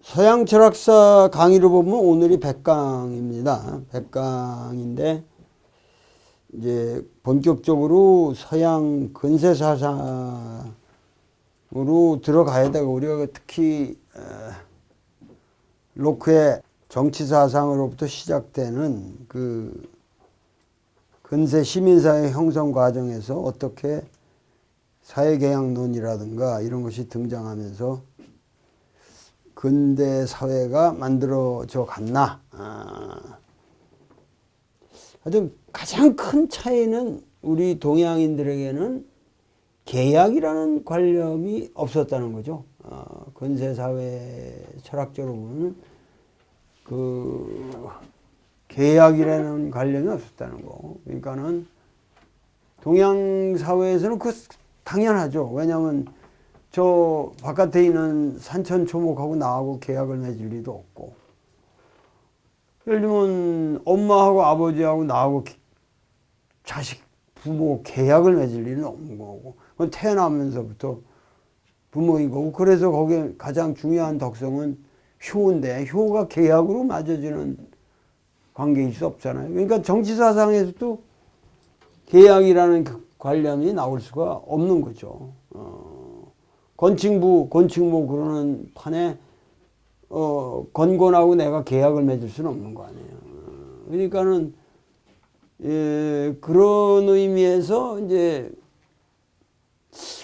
서양 철학사 강의를 보면 오늘이 100강입니다. 100강인데 이제 본격적으로 서양 근세 사상으로 들어가야 되고, 우리가 특히 로크의 정치 사상으로부터 시작되는 그 근세 시민사회 형성 과정에서 어떻게 사회개혁론이라든가 이런 것이 등장하면서 근대 사회가 만들어져 갔나. 하여튼 가장 큰 차이는 우리 동양인들에게는 계약이라는 관념이 없었다는 거죠. 근세 사회 철학적으로 보면 그 계약이라는 관념이 없었다는 거. 그러니까는 동양 사회에서는 그 당연하죠. 왜냐하면 저 바깥에 있는 산천초목하고 나하고 계약을 맺을 리도 없고, 예를 들면 엄마하고 아버지하고 나하고 자식 부모 계약을 맺을 일은 없는 거고, 그건 태어나면서부터 부모인 거고, 그래서 거기에 가장 중요한 덕성은 효인데, 효가 계약으로 맺어지는 관계일 수 없잖아요. 그러니까 정치사상에서도 계약이라는 그 관념이 나올 수가 없는 거죠. 건축부 그러는 판에 건건하고 내가 계약을 맺을 수는 없는 거 아니에요. 그러니까는 그런 의미에서 이제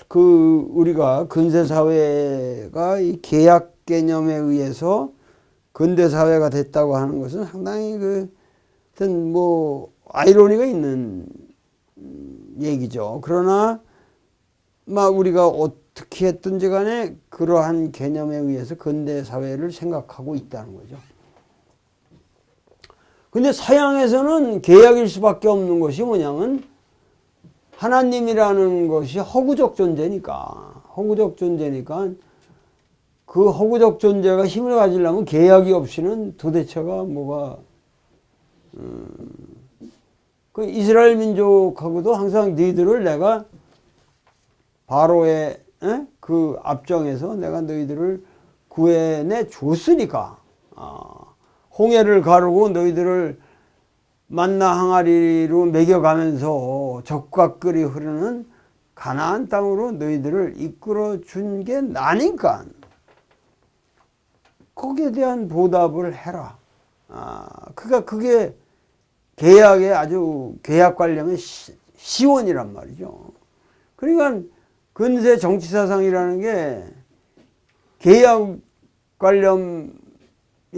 그 우리가 근세 사회가 이 계약 개념에 의해서 근대 사회가 됐다고 하는 것은 상당히 어떤 뭐 아이러니가 있는 얘기죠. 그러나 막 우리가 어떻게 했든지 간에 그러한 개념에 의해서 근대 사회를 생각하고 있다는 거죠. 근데 서양에서는 계약일 수밖에 없는 것이 뭐냐면 하나님이라는 것이 허구적 존재니까 그 허구적 존재가 힘을 가지려면 계약이 없이는 도대체가 뭐가 그 이스라엘 민족하고도 항상 너희들을 내가 바로의 그 앞정에서 내가 너희들을 구해내 줬으니까, 홍해를 가르고 너희들을 만나 항아리로 먹여가면서 적과 끓이 흐르는 가나안 땅으로 너희들을 이끌어 준 게 나니까 거기에 대한 보답을 해라. 그러니까 그게 계약의 아주 계약 관념의 시원이란 말이죠. 그러니까 근세 정치사상이라는 게 계약 관념일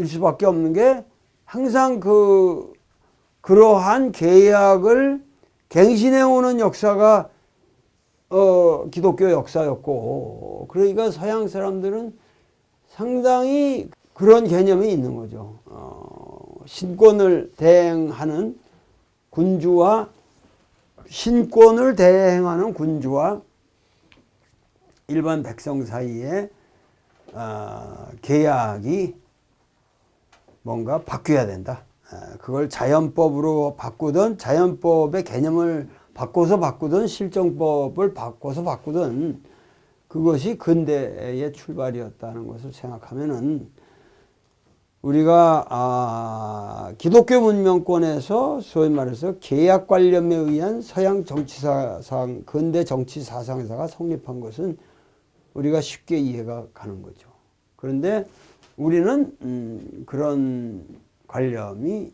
수밖에 없는 게 항상 그러한 계약을 갱신해 오는 역사가 기독교 역사였고, 그러니까 서양 사람들은 상당히 그런 개념이 있는 거죠. 신권을 대행하는 군주와 일반 백성 사이에 계약이 뭔가 바뀌어야 된다. 그걸 자연법으로 바꾸든, 자연법의 개념을 바꿔서 바꾸든, 실정법을 바꿔서 바꾸든, 그것이 근대의 출발이었다는 것을 생각하면은 우리가 기독교 문명권에서 소위 말해서 계약 관념에 의한 서양 정치사상, 근대 정치사상사가 성립한 것은 우리가 쉽게 이해가 가는 거죠. 그런데 우리는 그런 관념이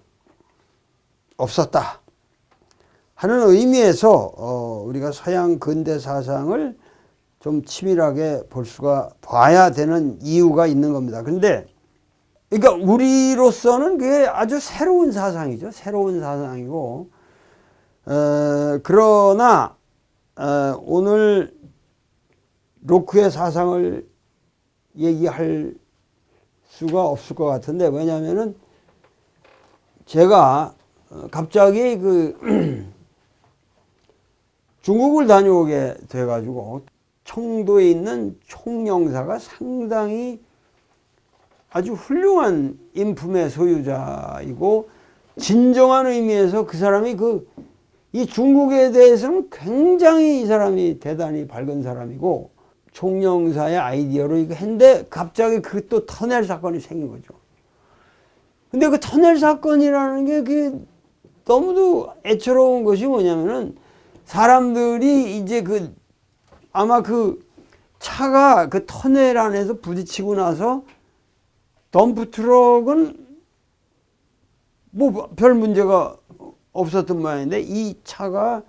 없었다 하는 의미에서 우리가 서양 근대 사상을 좀 치밀하게 봐야 되는 이유가 있는 겁니다. 그런데 그러니까 우리로서는 그게 아주 새로운 사상이죠. 새로운 사상이고, 그러나 오늘 로크의 사상을 얘기할 수가 없을 것 같은데, 왜냐하면은 제가 갑자기 중국을 다녀오게 돼가지고 청도에 있는 총영사가 상당히 아주 훌륭한 인품의 소유자이고, 진정한 의미에서 그 사람이 이 중국에 대해서는 굉장히 이 사람이 대단히 밝은 사람이고, 총영사의 아이디어로 이거 했는데 갑자기 그 또 터널 사건이 생긴 거죠. 근데 그 터널 사건이라는 게 그게 너무도 애처로운 것이 뭐냐면은 사람들이 이제 그 아마 그 차가 그 터널 안에서 부딪히고 나서 덤프 트럭은 뭐 별 문제가 없었던 모양인데 이 차가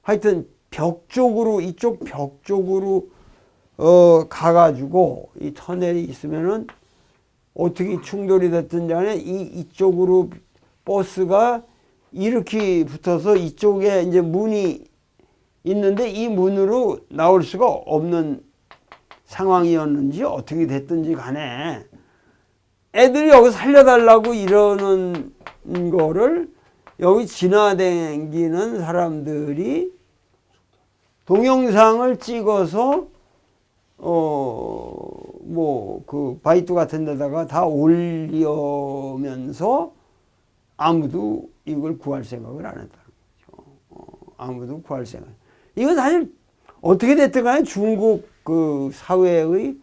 하여튼 벽 쪽으로 이쪽 벽 쪽으로 가가지고 이 터널이 있으면은 어떻게 충돌이 됐든지 간에 이쪽으로 버스가 이렇게 붙어서 이쪽에 이제 문이 있는데 이 문으로 나올 수가 없는 상황이었는지 어떻게 됐든지 간에 애들이 여기 살려달라고 이러는 거를 여기 지나다니는 사람들이 동영상을 찍어서 뭐 그 바이트 같은 데다가 다 올리면서 아무도 이걸 구할 생각을 안 했다는 거죠. 아무도 구할 생각. 이건 사실 어떻게 됐든 간에 중국 그 사회의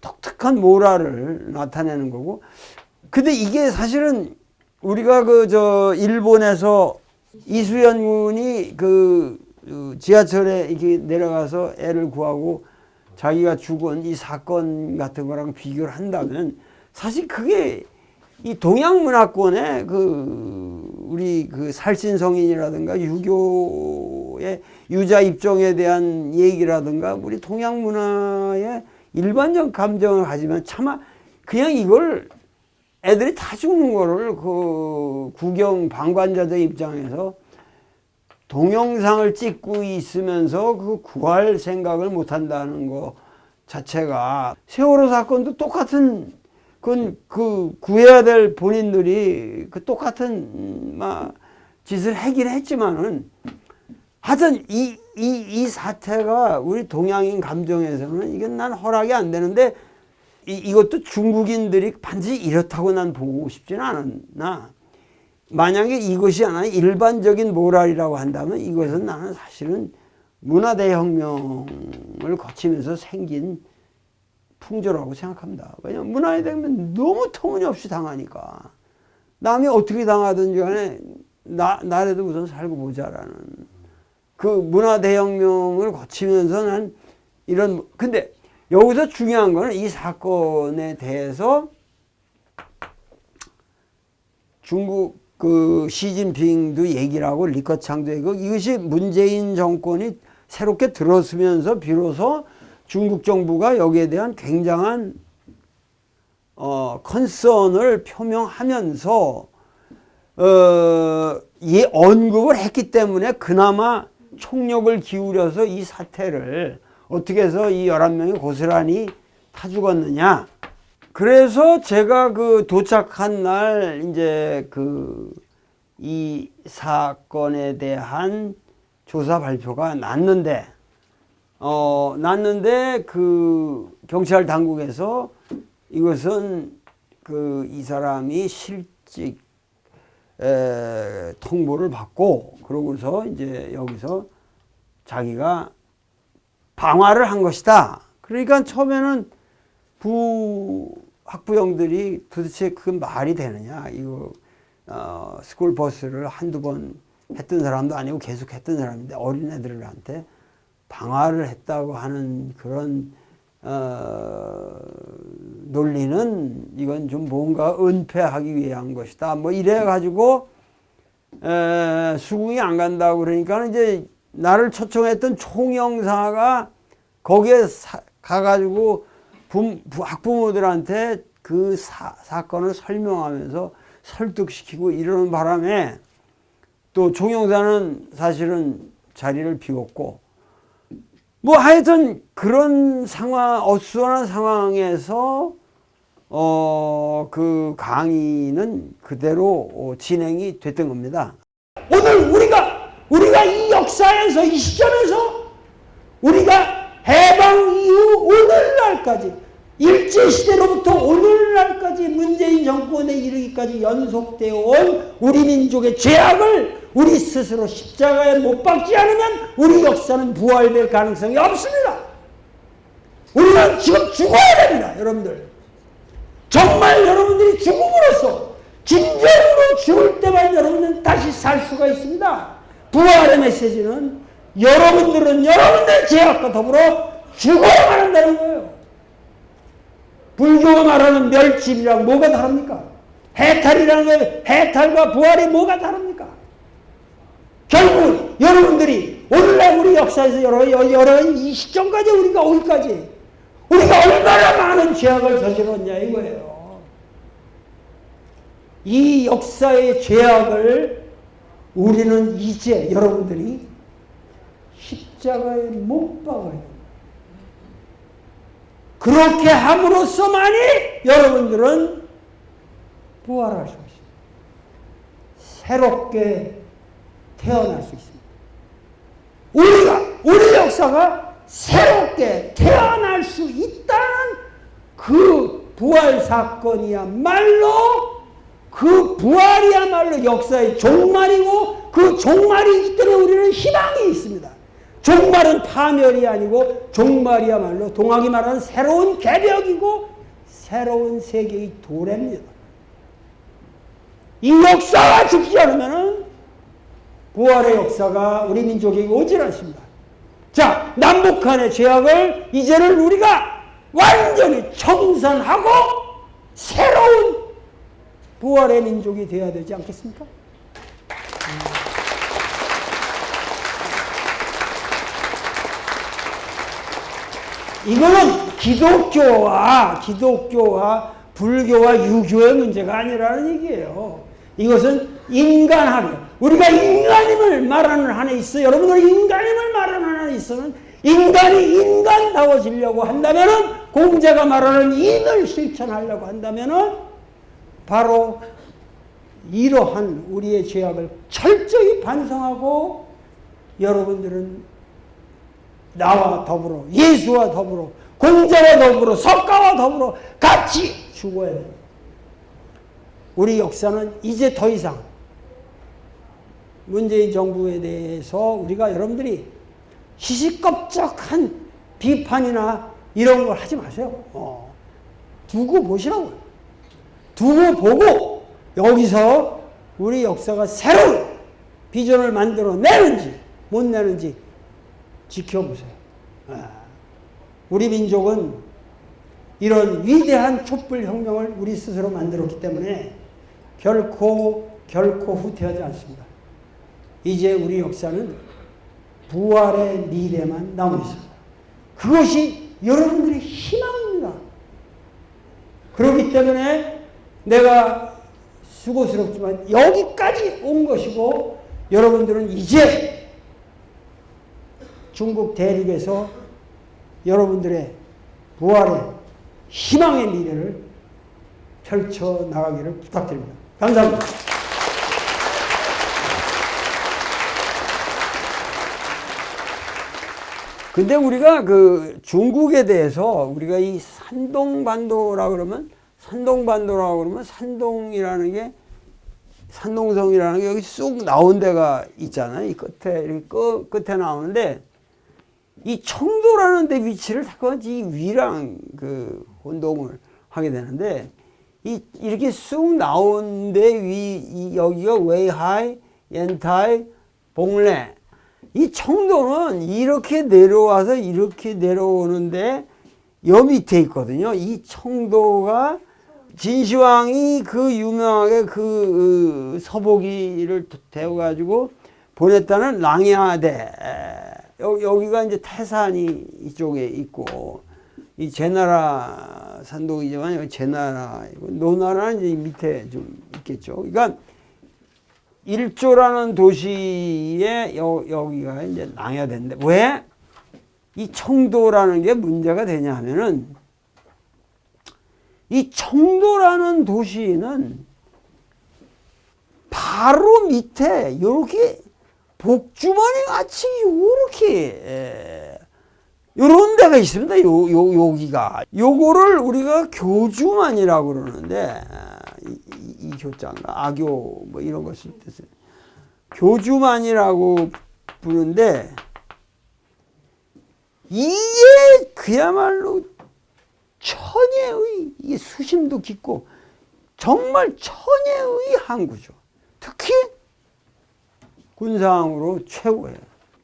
독특한 모랄을 나타내는 거고. 근데 이게 사실은 우리가 일본에서 이수연 군이 지하철에 이렇게 내려가서 애를 구하고 자기가 죽은 이 사건 같은 거랑 비교를 한다면 사실 그게 이 동양 문화권의 우리 살신성인이라든가 유교의 유자 입종에 대한 얘기라든가 우리 동양 문화의 일반적 감정을 가지면 차마 그냥 이걸 애들이 다 죽는 거를 구경 방관자들 입장에서 동영상을 찍고 있으면서 구할 생각을 못 한다는 거 자체가 세월호 사건도 똑같은 구해야 될 본인들이 똑같은 짓을 하긴 했지만은 하여튼 이 사태가 우리 동양인 감정에서는 이건 난 허락이 안 되는데 이것도 중국인들이 반드시 이렇다고 난 보고 싶지는 않았나. 만약에 이것이 하나 일반적인 모랄이라고 한다면 이것은 나는 사실은 문화대혁명을 거치면서 생긴 풍조라고 생각합니다. 왜냐하면 문화대혁명 너무 터무니없이 당하니까 남이 어떻게 당하든지 간에 나라도 우선 살고 보자라는 그 문화대혁명을 거치면서 난 근데 여기서 중요한 거는 이 사건에 대해서 중국 시진핑도 얘기를 하고 리커창도 얘기하고 이것이 문재인 정권이 새롭게 들어서면서 비로소 중국 정부가 여기에 대한 굉장한 컨선을 표명하면서 언급을 했기 때문에 그나마 총력을 기울여서 이 사태를 어떻게 해서 이 11명이 고스란히 타 죽었느냐. 그래서 제가 도착한 날 이제 이 사건에 대한 조사 발표가 났는데 경찰 당국에서 이것은 이 사람이 실직 통보를 받고 그러고서 이제 여기서 자기가 방화를 한 것이다. 그러니까 처음에는 학부형들이 도대체 그 말이 되느냐. 이거 스쿨버스를 한두 번 했던 사람도 아니고 계속 했던 사람인데 어린애들한테 방화를 했다고 하는 그런 논리는 이건 좀 뭔가 은폐하기 위한 것이다. 뭐 이래 가지고 수긍이 안 간다고 그러니까 이제 나를 초청했던 총영사가 거기에 가가지고 학부모들한테 그 사건을 설명하면서 설득시키고 이러는 바람에 또 총영사는 사실은 자리를 비웠고 뭐 하여튼 그런 어수선한 상황에서 그 강의는 그대로 진행이 됐던 겁니다. 오늘 우리가 이 역사에서 이 시점에서 우리가 해방 이후 오늘날까지 일제시대로부터 오늘날까지 문재인 정권에 이르기까지 연속되어 온 우리 민족의 죄악을 우리 스스로 십자가에 못 박지 않으면 우리 역사는 부활될 가능성이 없습니다. 우리는 지금 죽어야 됩니다, 여러분들. 정말 여러분들이 죽음으로써 진정으로 죽을 때만 여러분들은 다시 살 수가 있습니다. 부활의 메시지는 여러분들은 여러분들의 죄악과 더불어 죽어야만 한다는 거예요. 불교가 말하는 멸치이랑 뭐가 다릅니까? 해탈이라는 거예요. 해탈과 부활이 뭐가 다릅니까? 결국 여러분들이 오늘날 우리 역사에서 여러 이 시점까지 우리가 오기까지 우리가 얼마나 많은 죄악을 저질렀냐 이거예요. 이 역사의 죄악을 우리는 이제 여러분들이 십자가에 못 박아요. 그렇게 함으로써만이 여러분들은 부활할 수 있습니다. 새롭게 태어날 수 있습니다. 우리 역사가 새롭게 태어날 수 있다는 그 부활 사건이야말로 그 부활이야말로 역사의 종말이고 그 종말이기 때문에 우리는 희망이 있습니다. 종말은 파멸이 아니고 종말이야말로 동학이 말하는 새로운 개벽이고 새로운 세계의 도래입니다. 이 역사가 죽지 않으면 부활의 역사가 우리 민족에게 오질 않습니다. 자, 남북한의 죄악을 이제는 우리가 완전히 청산하고 새로운 부활의 민족이 되어야 되지 않겠습니까? 이거는 기독교와 불교와 유교의 문제가 아니라는 얘기예요. 이것은 인간하게 우리가 인간임을 말하는 한에 있어 여러분들이 인간임을 말하는 한에 있어는 인간이 인간다워지려고 한다면은 공자가 말하는 인을 실천하려고 한다면은 바로 이러한 우리의 죄악을 철저히 반성하고 여러분들은 나와 더불어 예수와 더불어 공자와 더불어 석가와 더불어 같이 죽어야 됩니다. 우리 역사는 이제 더 이상 문재인 정부에 대해서 우리가 여러분들이 시시껍적한 비판이나 이런 걸 하지 마세요. 두고 보시라고요. 두고 보고 여기서 우리 역사가 새로운 비전을 만들어 내는지 못 내는지 지켜보세요. 우리 민족은 이런 위대한 촛불혁명을 우리 스스로 만들었기 때문에 결코 후퇴하지 않습니다. 이제 우리 역사는 부활의 미래만 남아 있습니다. 그것이 여러분들의 희망입니다. 그렇기 때문에 내가 수고스럽지만 여기까지 온 것이고 여러분들은 이제 중국 대륙에서 여러분들의 부활의 희망의 미래를 펼쳐나가기를 부탁드립니다. 감사합니다. 근데 우리가 그 중국에 대해서 우리가 이 산동반도라고 그러면 산동이라는 게 산동성이라는 게 여기 쑥 나온 데가 있잖아요. 이 끝에 이렇게 끝에 나오는데 이 청도라는 데 위치를 자꾸 이 위랑 그 혼동을 하게 되는데 이렇게 쑥 나온 데 여기가 웨이하이, 옌타이, 봉래 이 청도는 이렇게 내려와서 이렇게 내려오는데 여 밑에 있거든요. 이 청도가 진시황이 그 유명하게 그 서복이를 태워가지고 보냈다는 랑야대 여기가 이제 태산이 이쪽에 있고 이 제나라 산독이지만 여기 제나라 노나라는 이제 밑에 좀 있겠죠. 그러니까 일조라는 도시에 여기가 이제 랑야대인데 왜 이 청도라는 게 문제가 되냐 하면은 이 청도라는 도시는 바로 밑에 이렇게 복주머니 같이 요렇게 요런 데가 있습니다. 여기가 요거를 우리가 교주만이라고 그러는데 이 교자인가 아교 뭐 이런 거 쓸 때 교주만이라고 부르는데 이게 그야말로 천혜의 이게 수심도 깊고 정말 천혜의 항구죠. 특히 군사항으로 최고예요.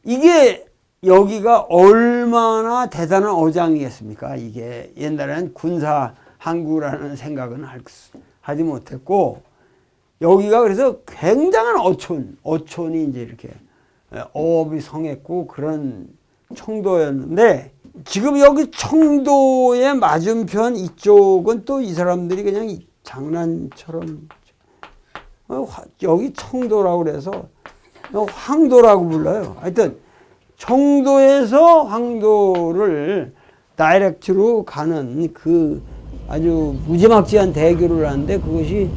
이게 여기가 얼마나 대단한 어장이겠습니까? 이게 옛날에는 군사 항구라는 생각은 하지 못했고, 여기가 그래서 굉장한 어촌이 이제 이렇게 어업이 성했고 그런 청도였는데, 지금 여기 청도의 맞은편 이쪽은 또 이 사람들이 그냥 장난처럼 여기 청도라고 그래서 황도라고 불러요. 하여튼 청도에서 황도를 다이렉트로 가는 그 아주 무지막지한 대교를 하는데, 그것이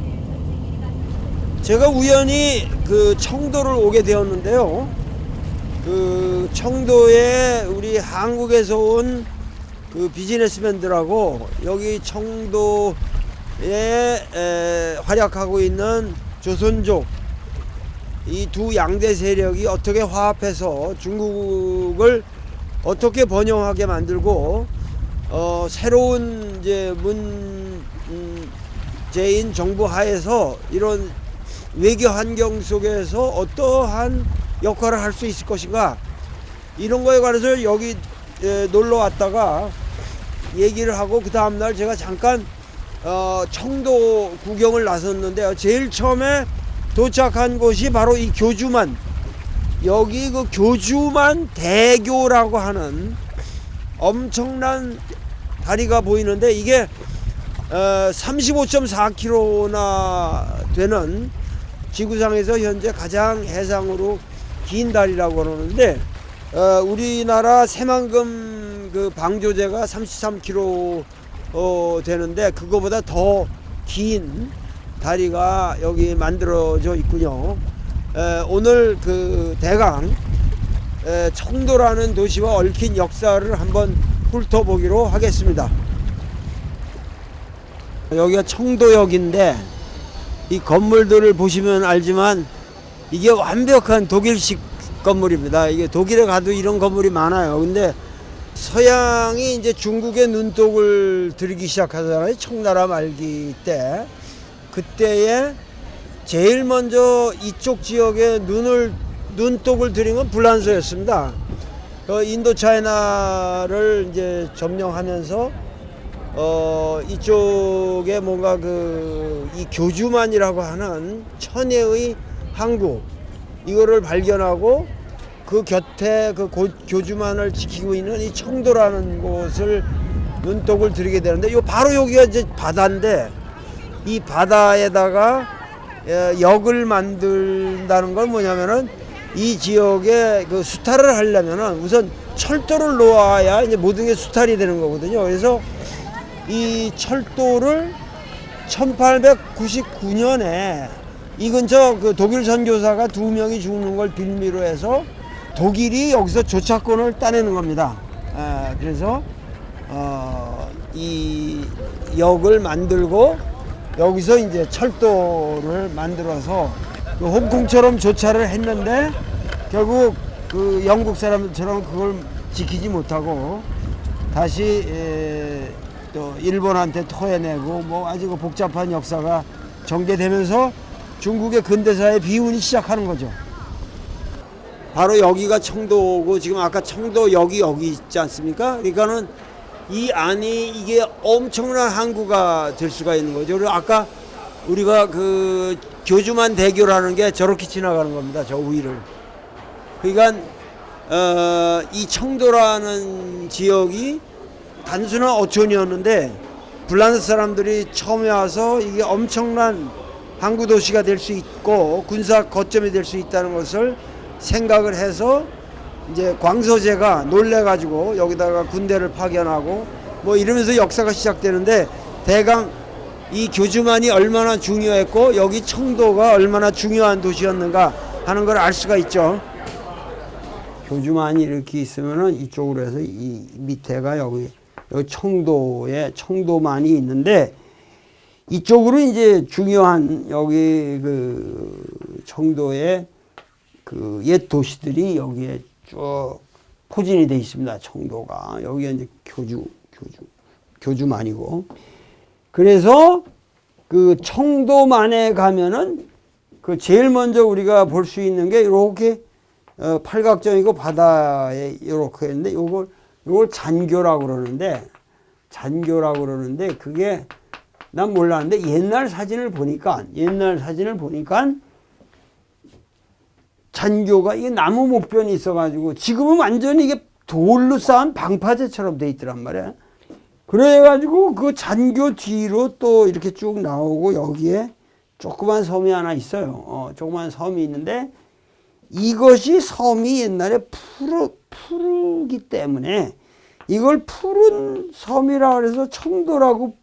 제가 우연히 그 청도를 오게 되었는데요. 그 청도에 우리 한국에서 온 그 비즈니스맨들하고 여기 청도에 활약하고 있는 조선족 이 두 양대 세력이 어떻게 화합해서 중국을 어떻게 번영하게 만들고 새로운 이제 문재인 정부 하에서 이런 외교 환경 속에서 어떠한 역할을 할 수 있을 것인가, 이런 거에 관해서 여기 놀러 왔다가 얘기를 하고, 그 다음날 제가 잠깐 청도 구경을 나섰는데요. 제일 처음에 도착한 곳이 바로 이 교주만, 여기 그 교주만 대교라고 하는 엄청난 다리가 보이는데, 이게 35.4km나 되는 지구상에서 현재 가장 해상으로 긴 다리라고 그러는데, 우리나라 새만금 그 방조제가 33km 되는데 그거보다 더 긴 다리가 여기 만들어져 있군요. 오늘 그 대강 청도라는 도시와 얽힌 역사를 한번 훑어보기로 하겠습니다. 여기가 청도역인데, 이 건물들을 보시면 알지만 이게 완벽한 독일식 건물입니다. 이게 독일에 가도 이런 건물이 많아요. 근데 서양이 이제 중국의 눈독을 들이기 시작하잖아요. 청나라 말기 때. 그때에 제일 먼저 이쪽 지역에 눈독을 들인 건 불란서였습니다. 인도차이나를 이제 점령하면서 이쪽에 뭔가 이 교주만이라고 하는 천혜의 항구, 이거를 발견하고 그 곁에 그 교주만을 지키고 있는 이 청도라는 곳을 눈독을 들이게 되는데, 바로 여기가 이제 바다인데, 이 바다에다가 역을 만든다는 건 뭐냐면은, 이 지역에 그 수탈을 하려면은 우선 철도를 놓아야 이제 모든 게 수탈이 되는 거거든요. 그래서 이 철도를 1899년에 이 근처 그 독일 선교사가 2명이 죽는 걸 빌미로 해서 독일이 여기서 조차권을 따내는 겁니다. 그래서 이 역을 만들고 여기서 이제 철도를 만들어서 그 홍콩처럼 조차를 했는데, 결국 그 영국 사람들처럼 그걸 지키지 못하고 다시 또 일본한테 토해내고 뭐 아주 복잡한 역사가 전개되면서 중국의 근대사의 비운이 시작하는 거죠. 바로 여기가 청도고, 지금 아까 청도역이 여기 있지 않습니까? 그러니까는 이 안이 이게 엄청난 항구가 될 수가 있는 거죠. 그리고 아까 우리가 그 교주만 대교라는 게 저렇게 지나가는 겁니다. 저 위를. 그러니까 이 청도라는 지역이 단순한 어촌이었는데, 불란서 사람들이 처음에 와서 이게 엄청난 항구 도시가 될 수 있고 군사 거점이 될 수 있다는 것을 생각을 해서 이제 광서제가 놀래가지고 여기다가 군대를 파견하고 뭐 이러면서 역사가 시작되는데, 대강 이 교주만이 얼마나 중요했고 여기 청도가 얼마나 중요한 도시였는가 하는 걸 알 수가 있죠. 교주만이 이렇게 있으면은 이쪽으로 해서 이 밑에가 여기 청도에 청도만이 있는데, 이쪽으로 이제 중요한 여기 그 청도의 그 옛 도시들이 여기에 쭉 포진이 돼 있습니다. 청도가. 여기가 이제 교주만이고. 그래서 그 청도만에 가면은 그 제일 먼저 우리가 볼 수 있는 게 이렇게 팔각정이고 바다에 이렇게 있는데 요걸 잔교라고 그러는데 그게 난 몰랐는데 옛날 사진을 보니까 잔교가 이게 나무 목변이 있어가지고 지금은 완전히 이게 돌로 쌓은 방파제처럼 돼 있더란 말이야. 그래가지고 그 잔교 뒤로 또 이렇게 쭉 나오고 여기에 조그만 섬이 하나 있어요. 조그만 섬이 있는데 이것이 섬이 옛날에 푸르기 때문에 이걸 푸른 섬이라 그래서 청도라고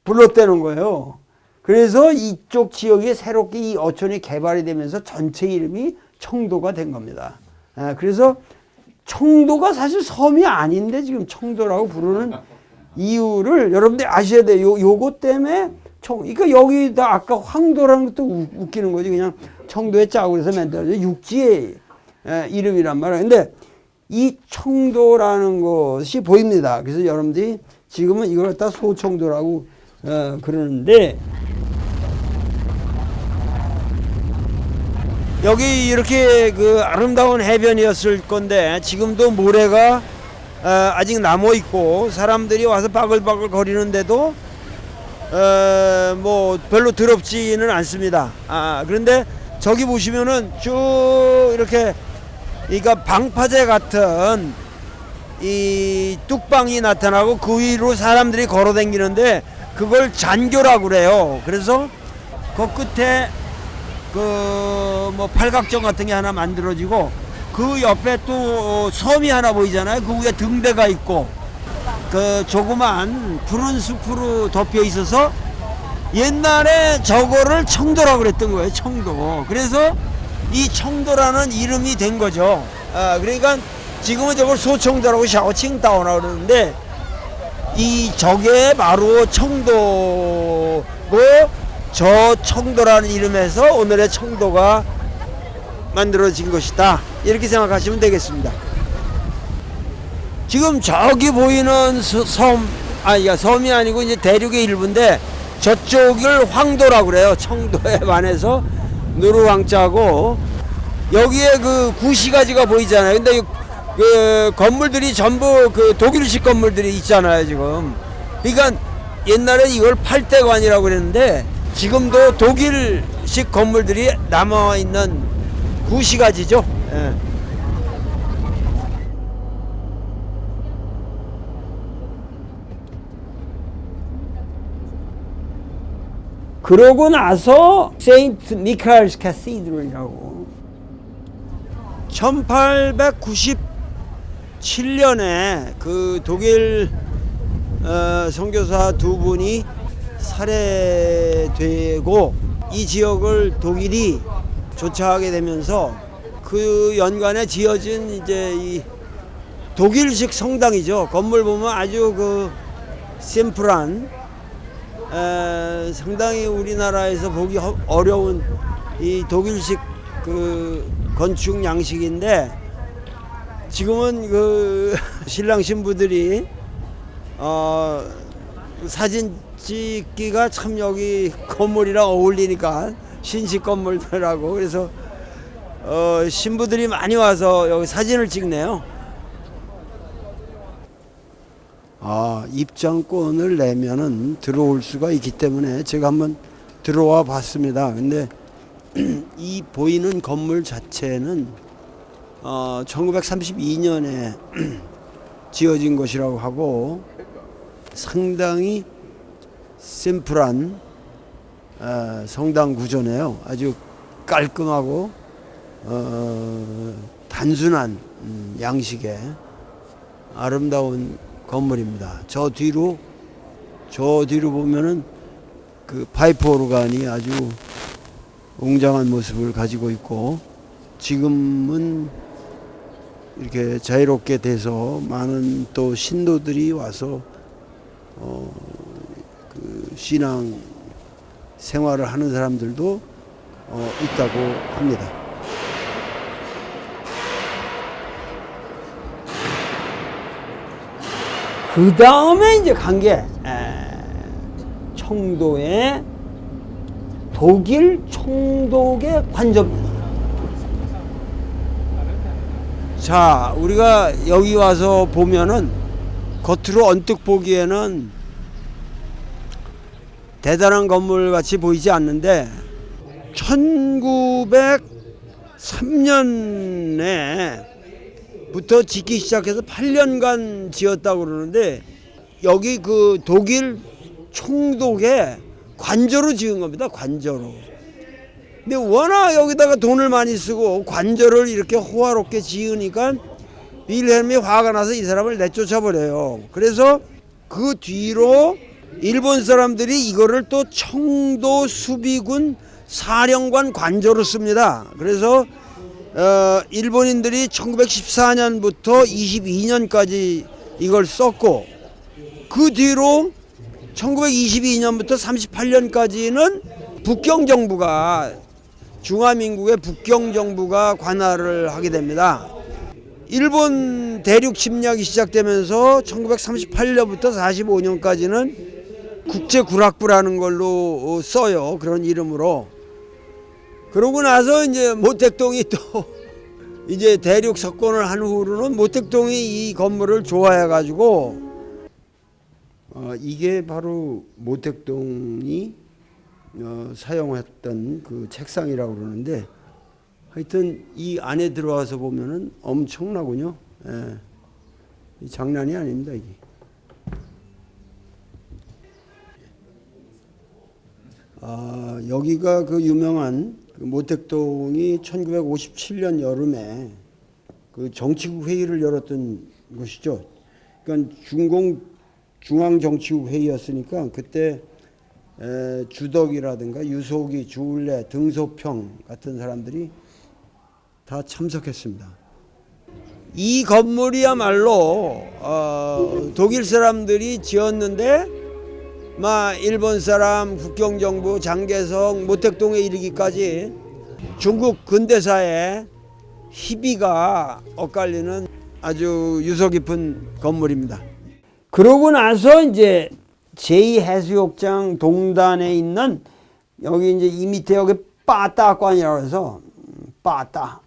불렀다는 거예요. 그래서 이쪽 지역에 새롭게 이 어촌이 개발이 되면서 전체 이름이 청도가 된 겁니다. 그래서 청도가 사실 섬이 아닌데 지금 청도라고 부르는 이유를 여러분들이 아셔야 돼요. 요거 때문에 그러니까 여기다 아까 황도라는 것도 웃기는 거지. 그냥 청도에 짜고 그래서 만들어져 육지의 이름이란 말이에요. 근데 이 청도라는 것이 보입니다. 그래서 여러분들이 지금은 이걸 갖다 소청도라고 그러는데 여기 이렇게 그 아름다운 해변이었을 건데 지금도 모래가 아직 남아 있고 사람들이 와서 바글바글 거리는데도 뭐 별로 더럽지는 않습니다. 그런데 저기 보시면은 쭉 이렇게 그러니까 방파제 같은 이 뚝방이 나타나고 그 위로 사람들이 걸어 다니는데 그걸 잔교라고 그래요. 그래서 그 끝에 그 뭐 팔각정 같은 게 하나 만들어지고 그 옆에 또 섬이 하나 보이잖아요. 그 위에 등대가 있고 그 조그만 푸른 숲으로 덮여 있어서 옛날에 저거를 청도라고 그랬던 거예요. 청도. 그래서 이 청도라는 이름이 된 거죠. 그러니까 지금은 저걸 소청도라고 샤오칭다오라고 그러는데 저게 바로 청도고 저 청도라는 이름에서 오늘의 청도가 만들어진 것이다. 이렇게 생각하시면 되겠습니다. 지금 저기 보이는 섬이 아니고 이제 대륙의 일부인데 저쪽을 황도라고 그래요. 청도에 반해서 누르왕자고 여기에 그 구시가지가 보이잖아요. 근데 그 건물들이 전부 그 독일식 건물들이 있잖아요, 지금. 그러니까 옛날에 이걸 팔대관이라고 그랬는데 지금도 독일식 건물들이 남아 있는 구시가지죠. 예. 그러고 나서 세인트 미카엘스 캐시드럴이라고 1897년에 그 독일 선교사 두 분이 살해되고 이 지역을 독일이 조차하게 되면서 그 연간에 지어진 이제 이 독일식 성당이죠. 건물 보면 아주 그 심플한 상당히 우리나라에서 보기 어려운 이 독일식 그 건축 양식인데 지금은 그 신랑 신부들이 사진 찍기가 참 여기 건물이랑 어울리니까 신식 건물들하고 그래서 신부들이 많이 와서 여기 사진을 찍네요. 입장권을 내면은 들어올 수가 있기 때문에 제가 한번 들어와 봤습니다. 근데 이 보이는 건물 자체는 1932년에 지어진 것이라고 하고 상당히 심플한 성당 구조네요. 아주 깔끔하고 단순한 양식의 아름다운 건물입니다. 저 뒤로 보면은 그 파이프 오르간이 아주 웅장한 모습을 가지고 있고 지금은 이렇게 자유롭게 돼서 많은 또 신도들이 와서 그 신앙 생활을 하는 사람들도 있다고 합니다. 그 다음에 이제 간 게 청도의 독일 총독의 관저입니다. 자, 우리가 여기 와서 보면은 겉으로 언뜻 보기에는 대단한 건물 같이 보이지 않는데 1903년에부터 짓기 시작해서 8년간 지었다고 그러는데 여기 그 독일 총독의 관저로 지은 겁니다. 관저로. 근데 워낙 여기다가 돈을 많이 쓰고 관저를 이렇게 호화롭게 지으니까 빌헬름이 화가 나서 이 사람을 내쫓아 버려요. 그래서 그 뒤로 일본 사람들이 이거를 또 청도 수비군 사령관 관저로 씁니다. 그래서 일본인들이 1914년부터 22년까지 이걸 썼고 그 뒤로 1922년부터 38년까지는 북경정부가 중화민국의 북경정부가 관할을 하게 됩니다. 일본 대륙 침략이 시작되면서 1938년부터 45년까지는 국제구락부라는 걸로 써요. 그런 이름으로. 그러고 나서 이제 모택동이 또 이제 대륙 석권을 한 후로는 모택동이 이 건물을 좋아해 가지고 이게 바로 모택동이 사용했던 그 책상이라고 그러는데 하여튼 이 안에 들어와서 보면은 엄청나군요. 예. 장난이 아닙니다, 이게. 여기가 그 유명한 그 모택동이 1957년 여름에 그 정치국 회의를 열었던 곳이죠. 그러니까 중앙정치국 회의였으니까 그때 주덕이라든가 유속이, 주울레, 등소평 같은 사람들이 다 참석했습니다. 이 건물이야말로 독일 사람들이 지었는데 일본 사람, 국경정부, 장개성, 모택동에 이르기까지 중국 근대사의 희비가 엇갈리는 아주 유서 깊은 건물입니다. 그러고 나서 이제 제2해수욕장 동단에 있는 여기 이제 이 밑에 여기 빠따관이라고 해서 빠따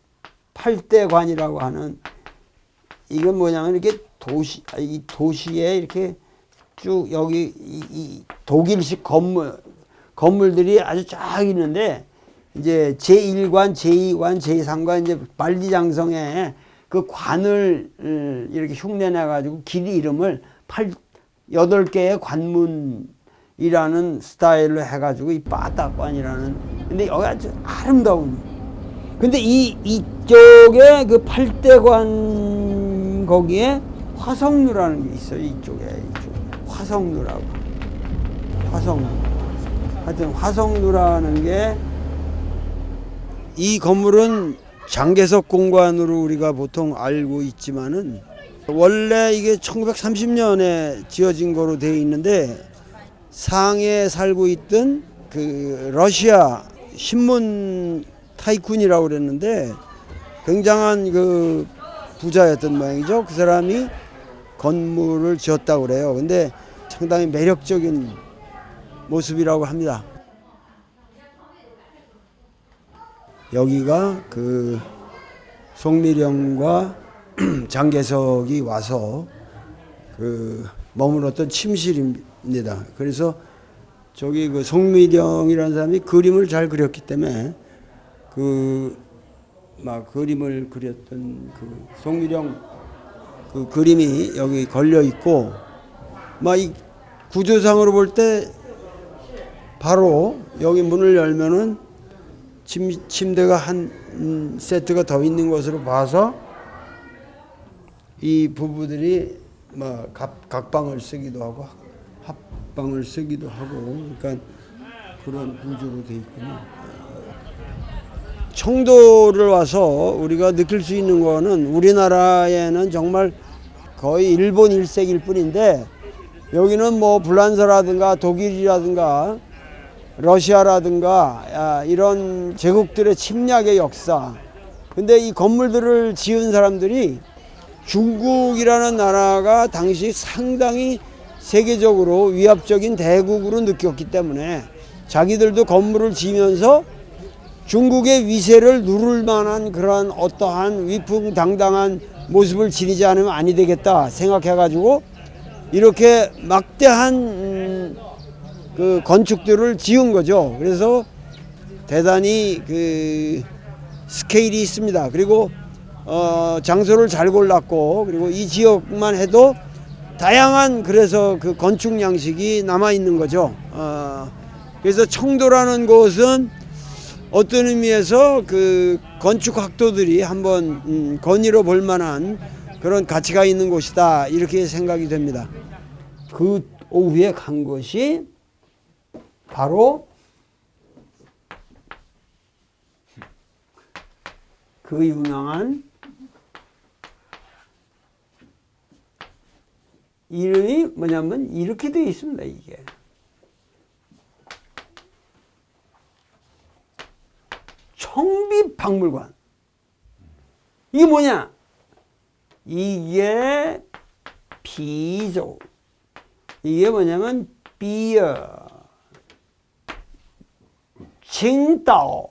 8대관이라고 하는 이건 뭐냐면 이렇게 이 도시에 이렇게 쭉 여기 이 독일식 건물들이 아주 쫙 있는데 이제 제1관, 제2관, 제3관 이제 만리장성에 그 관을 이렇게 흉내내 가지고 길 이름을 8개의 관문이라는 스타일로 해 가지고 이 빠따관이라는 근데 여기 아주 아름다운 근데 이쪽에 그 8대관 거기에 화성루라는 게 있어요. 이쪽에 화성루라고 화성루 하여튼 화성루라는 게 이 건물은 장개석 공관으로 우리가 보통 알고 있지만은 원래 이게 1930년에 지어진 거로 되어 있는데 상해에 살고 있던 그 러시아 신문 타이쿤이라고 그랬는데 굉장한 그 부자였던 모양이죠. 그 사람이 건물을 지었다고 그래요. 근데 상당히 매력적인 모습이라고 합니다. 여기가 그 송미령과 장개석이 와서 그 머물렀던 침실입니다. 그래서 저기 그 송미령이라는 사람이 그림을 잘 그렸기 때문에 그 막 그림을 그렸던 그 송미령 그 그림이 여기 걸려 있고 이 구조상으로 볼 때 바로 여기 문을 열면은 침대가 한 세트가 더 있는 것으로 봐서 이 부부들이 각방을 쓰기도 하고 합방을 쓰기도 하고 그러니까 그런 구조로 돼 있군요. 청도를 와서 우리가 느낄 수 있는 거는 우리나라에는 정말 거의 일본 일색일 뿐인데 여기는 뭐 불란서라든가 독일이라든가 러시아라든가 이런 제국들의 침략의 역사 근데 이 건물들을 지은 사람들이 중국이라는 나라가 당시 상당히 세계적으로 위압적인 대국으로 느꼈기 때문에 자기들도 건물을 지면서 중국의 위세를 누를 만한 그러한 어떠한 위풍당당한 모습을 지니지 않으면 아니 되겠다 생각해가지고 이렇게 막대한 그 건축들을 지은 거죠. 그래서 대단히 그 스케일이 있습니다. 그리고 장소를 잘 골랐고, 그리고 이 지역만 해도 다양한 그래서 그 건축 양식이 남아 있는 거죠. 그래서 청도라는 곳은 어떤 의미에서 그 건축 학도들이 한번 거닐어 볼 만한 그런 가치가 있는 곳이다, 이렇게 생각이 됩니다. 그 오후에 간 것이 바로 그 유명한 이름이 뭐냐면 이렇게 되어 있습니다. 이게 청비박물관. 이게 뭐냐? 이게 비조. 이게 뭐냐면 비어 칭따오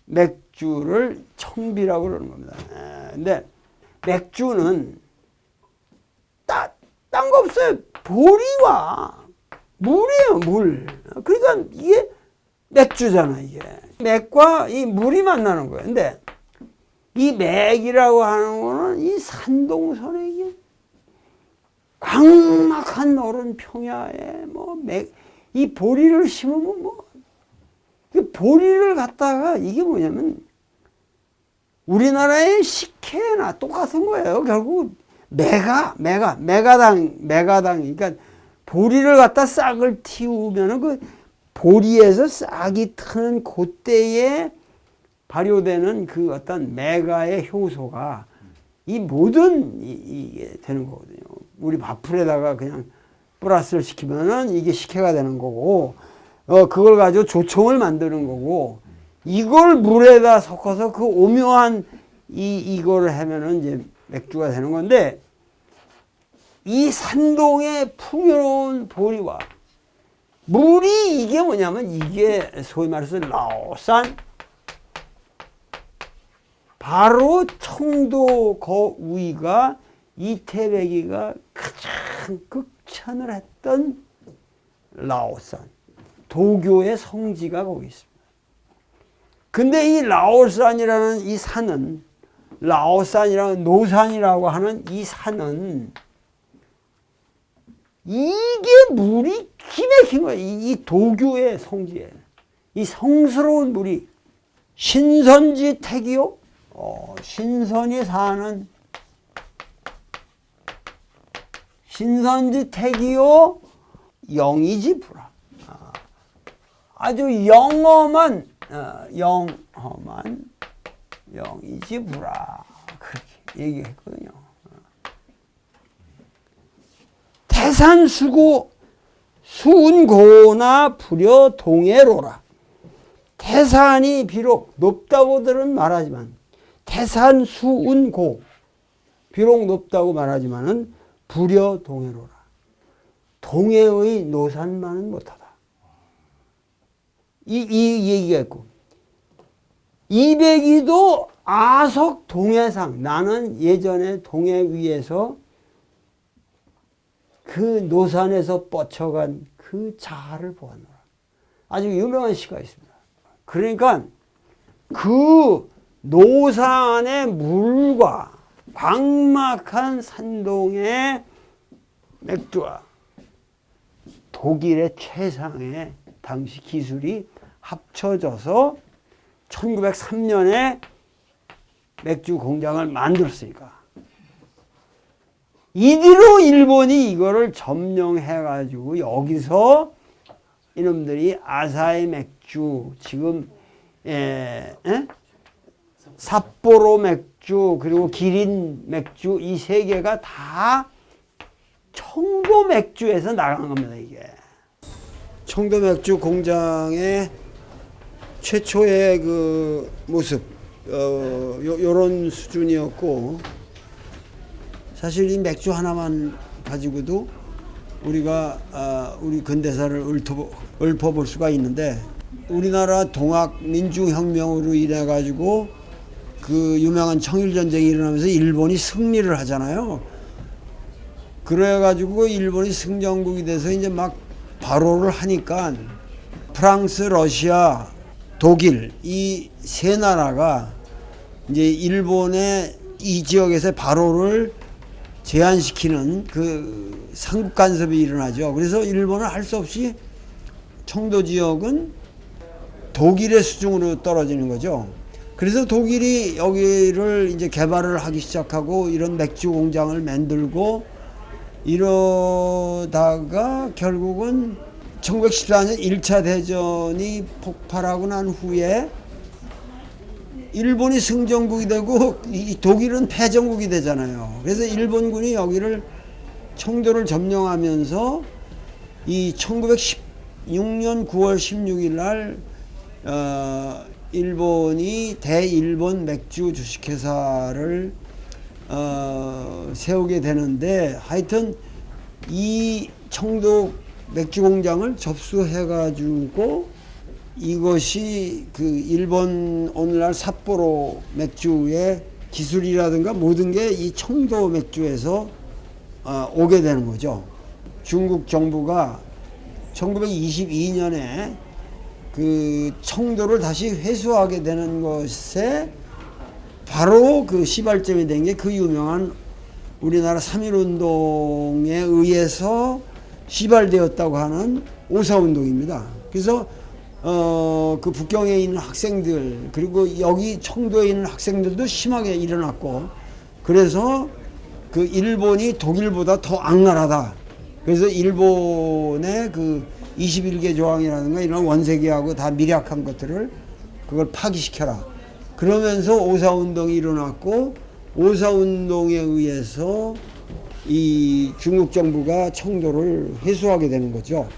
맥주를 청비라고 그러는 겁니다. 근데 맥주는 딴 거 없어요. 보리와 물이에요, 물. 그러니까 이게 맥주잖아, 이게. 맥과 이 물이 만나는 거예요. 근데 이 맥이라고 하는 거는 이 산동선에 이게 광막한 너른 평야에 뭐 맥, 이 보리를 심으면 뭐, 그 보리를 갖다가 이게 뭐냐면 우리나라의 식혜나 똑같은 거예요. 결국 메가당, 그러니까 보리를 갖다 싹을 틔우면은 그 보리에서 싹이 트는 그때에 발효되는 그 어떤 메가의 효소가 이 모든 이게 되는 거거든요. 우리 밥풀에다가 그냥 플러스를 시키면은 이게 식혜가 되는 거고, 그걸 가지고 조청을 만드는 거고, 이걸 물에다 섞어서 그 오묘한 이거를 하면은 이제 맥주가 되는 건데, 이 산동의 풍요로운 보리와 물이 이게 뭐냐면 이게 소위 말해서 라오산, 바로 청도 거위가 이태백이가 가장 극찬을 했던 라오산, 도교의 성지가 거기 있습니다. 근데 이 라오산이라는 이 산은, 라오산이라는 노산이라고 하는 이 산은 이게 물이 기맥힌 거예요. 이 도교의 성지에 이 성스러운 물이 신선지 태기요, 신선이 사는 신선지 태기요 영이지 불아. 아주 영험한 영이지 불아, 그렇게 얘기했거든요. 태산수고 수운고나 불여 동해로라. 태산이 비록 높다고들은 말하지만, 태산수운고 비록 높다고 말하지만은 불여 동해로라. 동해의 노산만은 못하다. 이 얘기가 있고, 이백이도 아석 동해상. 나는 예전에 동해 위에서 그 노산에서 뻗쳐간 그 자하를 보았노라. 아주 유명한 시가 있습니다. 그러니까 그 노산의 물과 광막한 산동의 맥주와 독일의 최상의 당시 기술이 합쳐져서 1903년에 맥주 공장을 만들었으니까, 이대로 일본이 이거를 점령해가지고 여기서 이놈들이 아사히 맥주, 지금 삿포로 맥주, 그리고 기린 맥주, 이 세 개가 다 청도 맥주에서 나간 겁니다. 이게 청도 맥주 공장의 최초의 그 모습, 요런 수준이었고, 사실 이 맥주 하나만 가지고도 우리가 우리 근대사를 읊어볼 수가 있는데, 우리나라 동학 민주혁명으로 인해 가지고 그 유명한 청일전쟁이 일어나면서 일본이 승리를 하잖아요. 그래 가지고 일본이 승전국이 돼서 이제 막 발호를 하니까 프랑스, 러시아, 독일 이 세 나라가 이제 일본의 이 지역에서 발호를 제한시키는 그 상국 간섭이 일어나죠. 그래서 일본은 할 수 없이 청도 지역은 독일의 수중으로 떨어지는 거죠. 그래서 독일이 여기를 이제 개발을 하기 시작하고 이런 맥주 공장을 만들고 이러다가 결국은 1914년 1차 대전이 폭발하고 난 후에 일본이 승전국이 되고 이 독일은 패전국이 되잖아요. 그래서 일본군이 여기를 청도를 점령하면서 이 1916년 9월 16일 날 일본이 대일본 맥주 주식회사를 세우게 되는데, 하여튼 이 청도 맥주 공장을 접수해 가지고 이것이 그 일본 오늘날 삿포로 맥주의 기술이라든가 모든 게 이 청도 맥주에서 오게 되는 거죠. 중국 정부가 1922년에 그 청도를 다시 회수하게 되는 것에 바로 그 시발점이 된 게 그 유명한 우리나라 3.1운동에 의해서 시발되었다고 하는 오사운동입니다. 그래서 그 북경에 있는 학생들, 그리고 여기 청도에 있는 학생들도 심하게 일어났고, 그래서 그 일본이 독일보다 더 악랄하다. 그래서 일본의 그 21개 조항이라든가 이런 원세계하고 다 밀약한 것들을 그걸 파기시켜라. 그러면서 오사운동이 일어났고, 오사운동에 의해서 이 중국 정부가 청도를 회수하게 되는 거죠.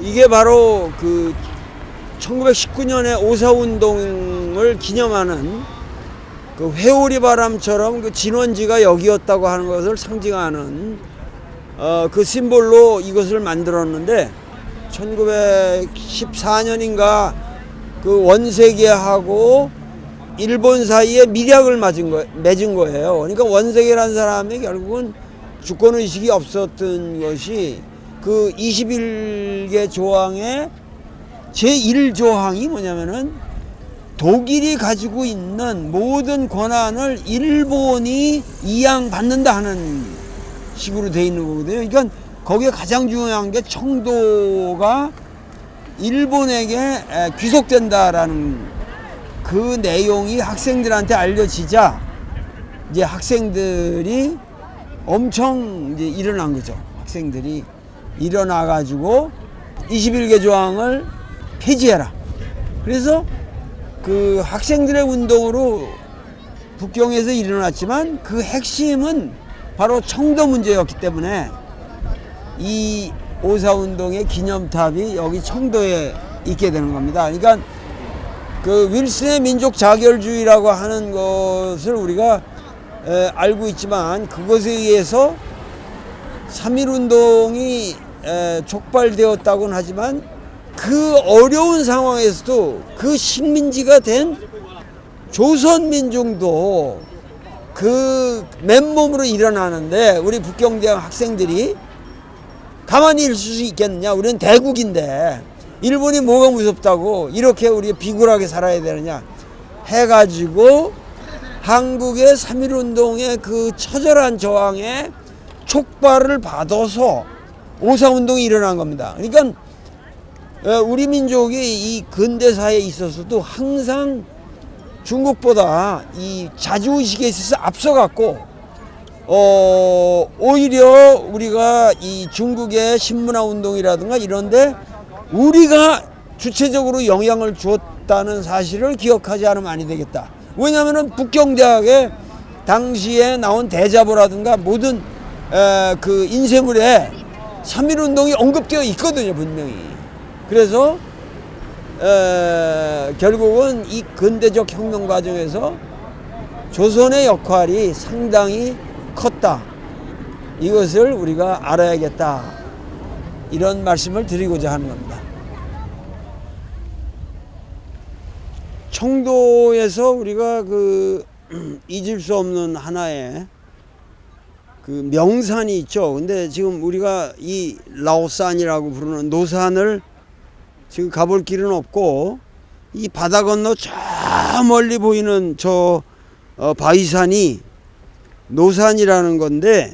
이게 바로 그 1919년에 오사운동을 기념하는 그 회오리 바람처럼 그 진원지가 여기였다고 하는 것을 상징하는 그 심볼로 이것을 만들었는데, 1914년인가 그 원세계하고 일본 사이에 밀약을 맺은 거예요. 그러니까 원세계라는 사람이 결국은 주권의식이 없었던 것이 그 21개 조항의 제1조항이 뭐냐면은 독일이 가지고 있는 모든 권한을 일본이 이양받는다 하는 식으로 돼 있는 거거든요. 그러니까 거기에 가장 중요한 게 청도가 일본에게 귀속된다라는 그 내용이 학생들한테 알려지자 이제 학생들이 엄청 이제 일어난 거죠. 학생들이 일어나 가지고 21개 조항을 폐지해라. 그래서 그 학생들의 운동으로 북경에서 일어났지만 그 핵심은 바로 청도 문제였기 때문에 이 오사운동의 기념탑이 여기 청도에 있게 되는 겁니다. 그러니까 그 윌슨의 민족 자결주의라고 하는 것을 우리가 알고 있지만, 그것에 의해서 3.1운동이 촉발되었다고는 하지만 그 어려운 상황에서도 그 식민지가 된 조선민중도 그 맨몸으로 일어나는데 우리 북경대학 학생들이 가만히 있을 수 있겠느냐. 우리는 대국인데 일본이 뭐가 무섭다고 이렇게 우리 비굴하게 살아야 되느냐 해가지고 한국의 3.1운동의 그 처절한 저항에 촉발을 받아서 오사운동이 일어난 겁니다. 그러니까 우리 민족이 이 근대사에 있어서도 항상 중국보다 이 자주의식에 있어서 앞서갔고, 오히려 우리가 이 중국의 신문화 운동이라든가 이런데 우리가 주체적으로 영향을 주었다는 사실을 기억하지 않으면 아니 되겠다. 왜냐하면 북경대학에 당시에 나온 대자보라든가 모든 그 인쇄물에 3.1운동이 언급되어 있거든요, 분명히. 그래서 결국은 이 근대적 혁명 과정에서 조선의 역할이 상당히 컸다. 이것을 우리가 알아야겠다. 이런 말씀을 드리고자 하는 겁니다. 청도에서 우리가 잊을 수 없는 하나의 명산이 있죠. 근데 지금 우리가 이 라오산이라고 부르는 노산을 지금 가볼 길은 없고, 이 바다 건너 저 멀리 보이는 저 바위산이 노산이라는 건데,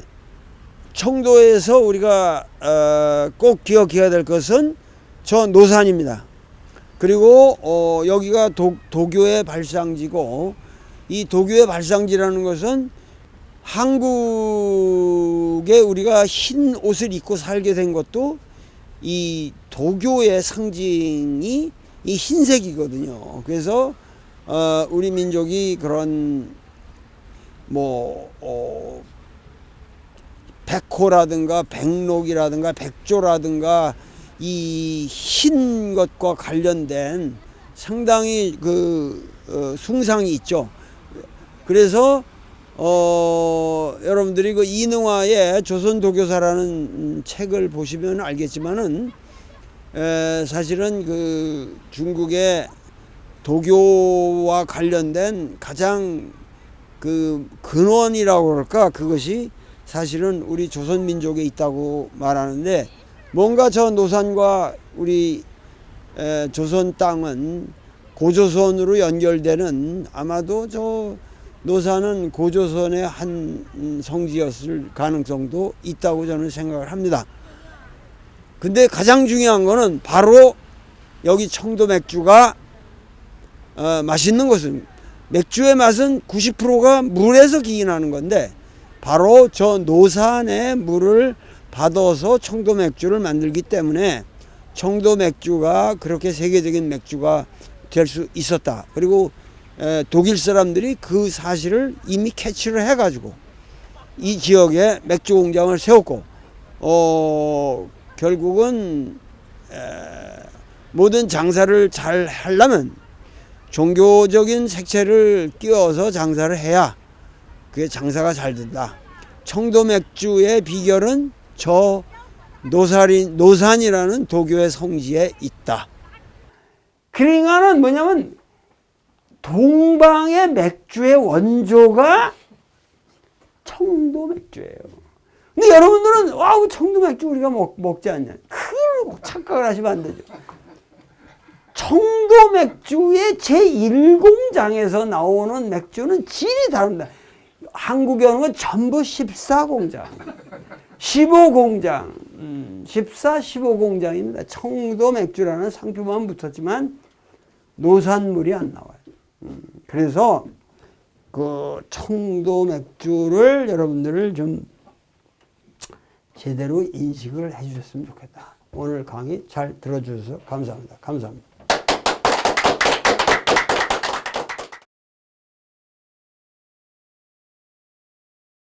청도에서 우리가 꼭 기억해야 될 것은 저 노산입니다. 그리고 여기가 도교의 발상지고, 이 도교의 발상지라는 것은 한국에 우리가 흰 옷을 입고 살게 된 것도 이 도교의 상징이 이 흰색이거든요. 그래서 우리 민족이 그런 백호라든가 백록이라든가 백조라든가 이 흰 것과 관련된 상당히 숭상이 있죠. 그래서 여러분들이 이능화의 조선도교사라는 책을 보시면 알겠지만은 사실은 중국의 도교와 관련된 가장 근원이라고 그럴까, 그것이 사실은 우리 조선민족에 있다고 말하는데, 뭔가 저 노산과 우리 조선 땅은 고조선으로 연결되는, 아마도 저 노산은 고조선의 한 성지였을 가능성도 있다고 저는 생각을 합니다. 근데 가장 중요한 거는 바로 여기 청도 맥주가 맛있는 것은, 맥주의 맛은 90%가 물에서 기인하는 건데, 바로 저 노산의 물을 받아서 청도 맥주를 만들기 때문에 청도 맥주가 그렇게 세계적인 맥주가 될 수 있었다. 그리고 독일 사람들이 그 사실을 이미 캐치를 해가지고 이 지역에 맥주 공장을 세웠고, 결국은 모든 장사를 잘 하려면 종교적인 색채를 끼워서 장사를 해야 그게 장사가 잘 된다. 청도 맥주의 비결은 저 노산이라는 도교의 성지에 있다. 그러니까는 뭐냐면 동방의 맥주의 원조가 청도 맥주예요. 근데 여러분들은 와우, 청도 맥주 우리가 먹지 않냐, 그걸 착각을 하시면 안 되죠. 청도 맥주의 제1공장에서 나오는 맥주는 질이 다릅니다. 한국에 오는 건 전부 14공장, 15공장, 14, 15공장입니다. 청도 맥주라는 상표만 붙었지만 노산물이 안 나와요. 그래서 청도 맥주를 여러분들을 좀 제대로 인식을 해 주셨으면 좋겠다. 오늘 강의 잘 들어주셔서 감사합니다. 감사합니다.